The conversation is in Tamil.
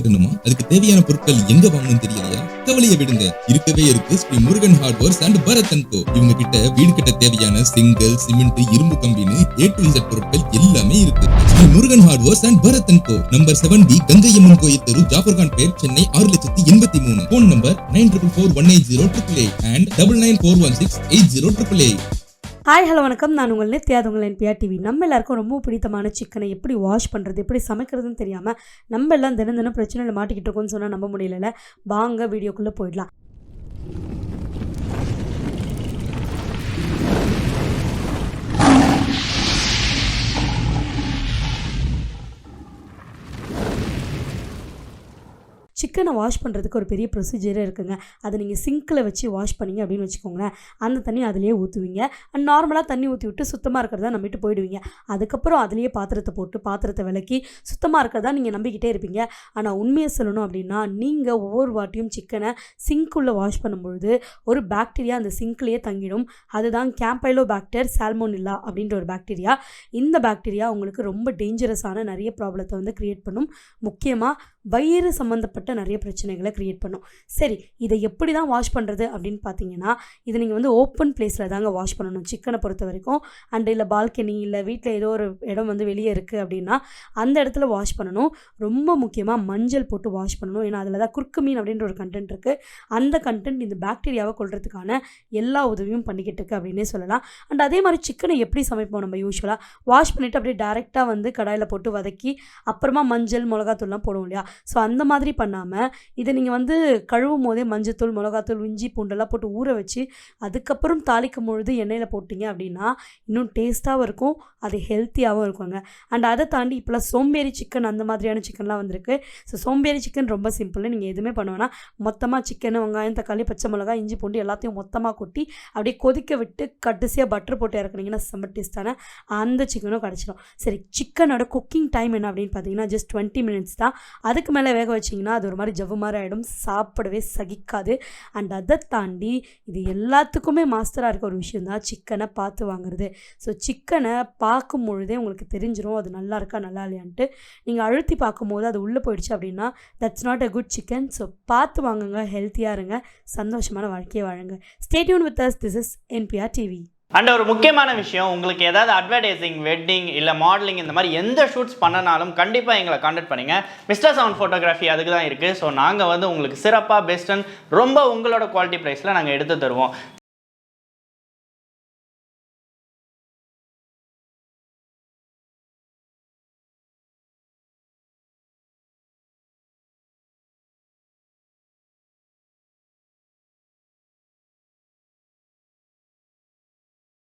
கட்டணுமா? அதுக்கு தேவையான பொருட்கள் எங்க வாங்கணும் தெரியலையா? கவலையை விடுங்க, இருக்கவே இருக்கு Sri Murugan hardwares and Bharat and co. இவங்க கிட்ட வீடு கட்ட தேவையான செங்கல், சிமெண்ட், இரும்பு கம்பின்னு A to Z பொருட்கள் எல்லாமே இருக்கு. Sri Murugan hardwares and Bharat and co, number 7B Gangaiamman கோயில் தெரு, Jafarkhan Pet, Chennai 6,83,000. Phone number 94418088 and 9941680888. Hi hello வணக்கம், நான் உங்கள் நித்யா, உங்கள் NPR TV. நம்ம எல்லாருக்கும் ரொம்ப பிடித்தமான சிக்கனை எப்படி வாஷ் பண்ணுறது, எப்படி சமைக்கிறதுன்னு தெரியாமல் நம்ம எல்லாம் தினம் பிரச்சனையில் மாட்டிக்கிட்டு இருக்கோம்னு சொன்னால் நம்ப முடியல. வாங்க வீடியோக்குள்ளே போயிடலாம். சிக்கனை வாஷ் பண்ணுறதுக்கு ஒரு பெரிய ப்ரொசீஜரே இருக்குங்க. அதை நீங்கள் சிங்கில் வச்சு வாஷ் பண்ணிங்க அப்படின்னு வச்சுக்கோங்களேன். அந்த தண்ணி அதிலேயே ஊற்றுவீங்க. அண்ட் நார்மலாக தண்ணி ஊற்றி விட்டு சுத்தமாக இருக்கிறதா நம்பிட்டு போயிடுவீங்க. அதுக்கப்புறம் அதிலேயே பாத்திரத்தை போட்டு பாத்திரத்தை விளக்கி சுத்தமாக இருக்கிறதா நீங்கள் நம்பிக்கிட்டே இருப்பீங்க. ஆனால் உண்மையை சொல்லணும் அப்படின்னா, நீங்கள் ஒவ்வொரு வாட்டியும் சிக்கனை சிங்க்குள்ளே வாஷ் பண்ணும்பொழுது ஒரு பாக்டீரியா அந்த சிங்க்லேயே தங்கிடும். அதுதான் கேம்பைலோபாக்டர் சால்மோனில்லா அப்படின்ற ஒரு பாக்டீரியா. இந்த பாக்டீரியா உங்களுக்கு ரொம்ப டேஞ்சரஸான நிறைய ப்ராப்ளத்தை வந்து க்ரியேட் பண்ணும். முக்கியமாக வயிறு சம்மந்தப்பட்ட நிறைய பிரச்சனைகளை க்ரியேட் பண்ணும். சரி, இதை எப்படி தான் வாஷ் பண்ணுறது அப்படின்னு பார்த்தீங்கன்னா, இதை நீங்கள் வந்து ஓப்பன் பிளேஸில் தாங்க வாஷ் பண்ணணும் சிக்கனை பொறுத்த வரைக்கும். அண்ட் இல்லை பால்கனி, இல்லை வீட்டில் ஏதோ ஒரு இடம் வந்து வெளியே இருக்குது அப்படின்னா அந்த இடத்துல வாஷ் பண்ணணும். ரொம்ப முக்கியமாக மஞ்சள் போட்டு வாஷ் பண்ணணும். ஏன்னா அதில் தான் குர்குமீன் அப்படின்ற ஒரு கண்டென்ட் இருக்குது. அந்த கண்டென்ட் இந்த பாக்டீரியாவை கொல்றதுக்கான எல்லா உதவியும் பண்ணிக்கிட்டு இருக்கு அப்படின்னே சொல்லலாம். அண்ட் அதே மாதிரி சிக்கனை எப்படி சமைப்போம் நம்ம யூஸ்வலாக வாஷ் பண்ணிவிட்டு அப்படியே டேரெக்டாக வந்து கடாயில் போட்டு வதக்கி அப்புறமா மஞ்சள் மிளகாத்தூள்லாம் போடுவோம் இல்லையா? ஸோ அந்த மாதிரி பண்ணாமல் இதை நீங்கள் வந்து கழுவும் போதே மஞ்சத்தூள், மிளகாத்தூள், இஞ்சி பூண்டெல்லாம் போட்டு ஊற வச்சு அதுக்கப்புறம் தாளிக்கும் பொழுது எண்ணெயில் போட்டிங்க அப்படின்னா இன்னும் டேஸ்ட்டாகவும் இருக்கும், அது ஹெல்த்தியாகவும் இருக்குங்க. அண்ட் அதை தாண்டி இப்போலாம் சோம்பேறி சிக்கன் அந்த மாதிரியான சிக்கன்லாம் வந்திருக்கு. ஸோ சோம்பேறி சிக்கன் ரொம்ப சிம்பிள். நீங்கள் எதுவுமே பண்ணுவேன்னா மொத்தமாக சிக்கன், வெங்காயம், தக்காளி, பச்சை மிளகாய், இஞ்சி பூண்டு எல்லாத்தையும் மொத்தமாக கொட்டி அப்படியே கொதிக்க விட்டு கடைசியாக பட்டர் போட்டு இறக்குனீங்கன்னா செம்ம டேஸ்ட்டான அந்த சிக்கனும் கிடச்சிடும். சரி, சிக்கனோட குக்கிங் டைம் என்ன அப்படின்னு பார்த்தீங்கன்னா ஜஸ்ட் 20 minutes தான். அதுக்கு மேலே வேக வச்சிங்கன்னா அது ஒரு மாதிரி ஜவ்வு மாதிரி ஆகிடும், சாப்பிடவே சகிக்காது. அண்ட் அதை தாண்டி இது எல்லாத்துக்குமே மாஸ்டராக இருக்க ஒரு விஷயம் தான் சிக்கனை பார்த்து வாங்குறது. ஸோ சிக்கனை பார்க்கும் பொழுதே உங்களுக்கு தெரிஞ்சிடும் அது நல்லா இருக்கா நல்லா இல்லையான்ட்டு. நீங்கள் அழுத்தி பார்க்கும்போது அது உள்ளே போயிடுச்சு அப்படின்னா that's not a good chicken. So பார்த்து வாங்குங்க, ஹெல்த்தியாக இருங்க, சந்தோஷமான வாழ்க்கையை வாழுங்க. Stay tune with us. This is NPR TV. And ஒரு முக்கியமான விஷயம், உங்களுக்கு ஏதாவது அட்வர்டைசிங், வெட்டிங் இல்லை மாடலிங் இந்த மாதிரி எந்த ஷூட்ஸ் பண்ணனாலும் கண்டிப்பாக எங்களை கான்டாக்ட் பண்ணுங்கள். மிஸ்டர் சவுண்ட் ஃபோட்டோகிராஃபி அதுக்கு தான் இருக்குது. ஸோ நாங்கள் வந்து உங்களுக்கு சிறப்பாக பெஸ்ட் அண்ட் ரொம்ப உங்களோட குவாலிட்டி ப்ரைஸில் நாங்கள் எடுத்து தருவோம்.